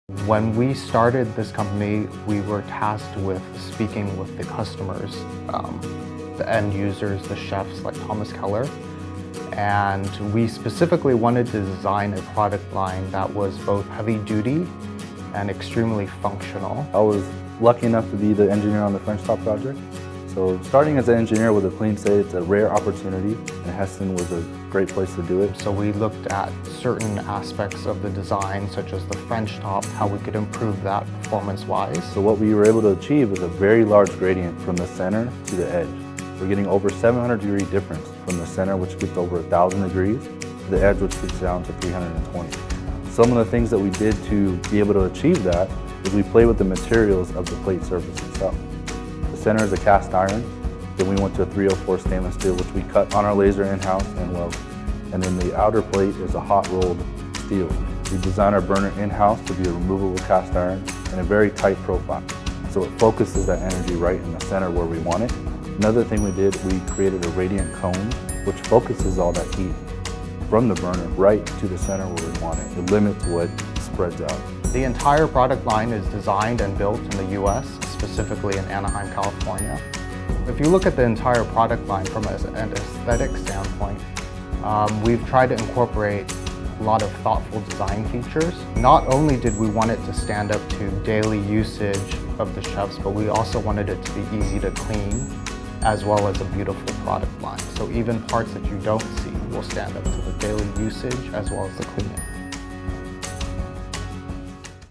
When we started this company, we were tasked with speaking with the customers, the end users, the chefs like Thomas Keller. And we specifically wanted to design a product line that was both heavy duty and extremely functional. I was lucky enough to be the engineer on the French top project. So starting as an engineer with a clean slate, it's a rare opportunity, and Hestan was a great place to do it. So we looked at certain aspects of the design, such as the French top, how we could improve that performance-wise. So what we were able to achieve was a very large gradient from the center to the edge. We're getting over 700-degree difference from the center, which gets over 1,000 degrees, to the edge, which gets down to 320. Some of the things that we did to be able to achieve that is we played with the materials of the plate surface itself. The center is a cast iron, then we went to a 304 stainless steel, which we cut on our laser in-house and weld. And then the outer plate is a hot rolled steel. We designed our burner in-house to be a removable cast iron and a very tight profile. So it focuses that energy right in the center where we want it. Another thing we did, we created a radiant cone, which focuses all that heat from the burner right to the center where we want it. It limits what spreads out. The entire product line is designed and built in the US, specifically in Anaheim, California. If you look at the entire product line from an aesthetic standpoint, we've tried to incorporate a lot of thoughtful design features. Not only did we want it to stand up to daily usage of the chefs, but we also wanted it to be easy to clean, as well as a beautiful product line. So even parts that you don't see will stand up to the daily usage as well as the cleaning.